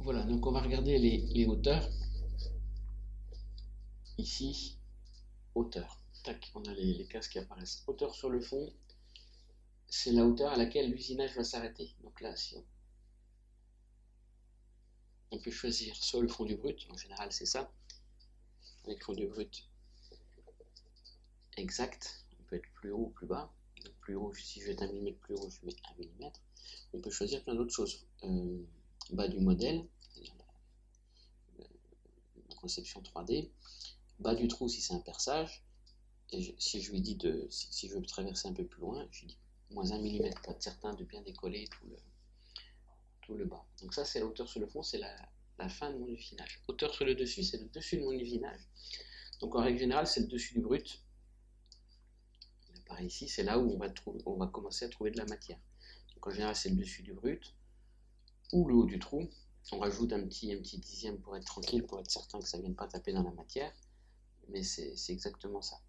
Voilà, donc on va regarder les hauteurs. Ici, hauteur. Tac, on a les cases qui apparaissent. Hauteur sur le fond, c'est la hauteur à laquelle l'usinage va s'arrêter. Donc là, si on peut choisir soit le fond du brut, en général c'est ça, avec fond du brut exact, on peut être plus haut ou plus bas. Donc plus haut, si je vais être 1 mm plus haut, je mets 1 mm. On peut choisir plein d'autres choses. Bas du modèle, c'est-à-dire la conception 3D. Bas du trou si c'est un perçage. Et si je lui dis si je veux traverser un peu plus loin, je lui dis moins 1 mm pour être certain de bien décoller tout le bas. Donc ça c'est la hauteur sur le fond, c'est la fin de mon usinage. Hauteur sur le dessus, c'est le dessus de mon usinage. Donc en règle générale, c'est le dessus du brut. Pareil ici, c'est là où on va commencer à trouver de la matière. Donc en général, c'est le dessus du brut ou le haut du trou. On rajoute un petit dixième pour être tranquille, pour être certain que ça ne vienne pas taper dans la matière. Mais c'est exactement ça.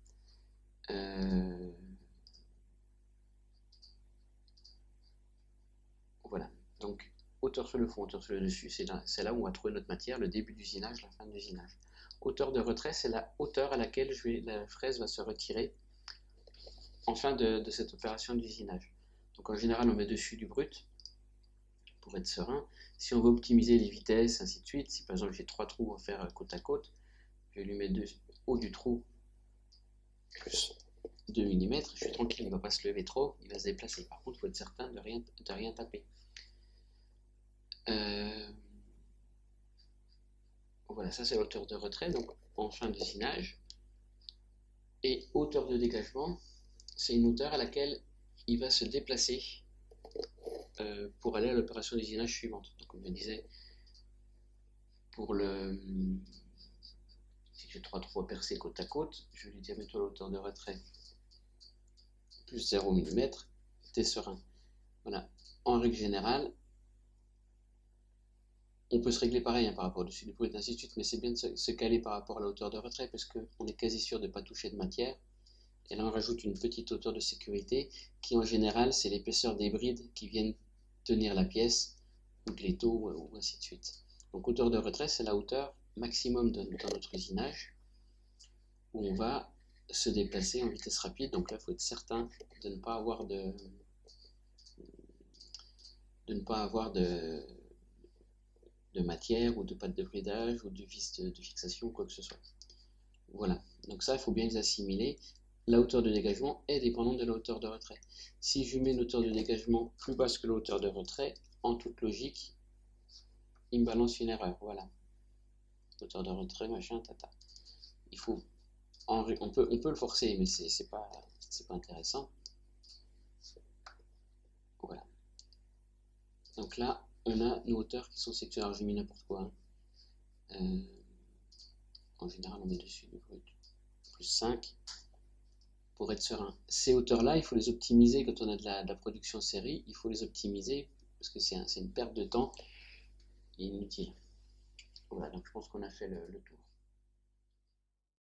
Voilà. Donc hauteur sur le fond, hauteur sur le dessus, c'est là où on va trouver notre matière, le début d'usinage, la fin de l'usinage. Hauteur de retrait, c'est la hauteur à laquelle la fraise va se retirer en fin de cette opération d'usinage. Donc en général, on met dessus du brut pour être serein. Si on veut optimiser les vitesses, ainsi de suite, si par exemple j'ai 3 trous à faire côte à côte, je vais lui mettre haut du trou plus 2 mm, je suis tranquille, il ne va pas se lever trop, il va se déplacer. Par contre, il faut être certain de rien taper. Voilà, ça c'est la hauteur de retrait, donc en fin d'usinage. Et hauteur de dégagement, c'est une hauteur à laquelle il va se déplacer pour aller à l'opération d'usinage suivante. Donc comme je disais, si j'ai 3 trous à percer côte à côte, je vais lui dire mets-toi la hauteur de retrait plus 0 mm, t'es serein. Voilà. En règle générale, on peut se régler pareil par rapport au dessus du brut, ainsi de suite, mais c'est bien de se caler par rapport à la hauteur de retrait parce qu'on est quasi sûr de ne pas toucher de matière. Et là, on rajoute une petite hauteur de sécurité qui, en général, c'est l'épaisseur des brides qui viennent tenir la pièce, ou de l'étau, ou ainsi de suite. Donc, hauteur de retrait, c'est la hauteur maximum dans notre usinage où on va se déplacer en vitesse rapide. Donc là, il faut être certain de ne pas avoir de matière ou de pâte de bridage ou de vis de fixation ou quoi que ce soit. Voilà, donc ça il faut bien les assimiler. La hauteur de dégagement est dépendante de la hauteur de retrait. Si je mets une hauteur de dégagement plus basse que la hauteur de retrait, en toute logique, il me balance une erreur. Voilà, hauteur de retrait, machin, tata. On peut le forcer, mais c'est pas intéressant. Voilà. Donc là, on a nos hauteurs qui sont sectionnelles. Alors j'ai mis n'importe quoi. En général, on met dessus du brut plus 5 pour être serein. Ces hauteurs-là, il faut les optimiser quand on a de la production série. Il faut les optimiser parce que c'est une perte de temps inutile. Voilà, donc je pense qu'on a fait le tour.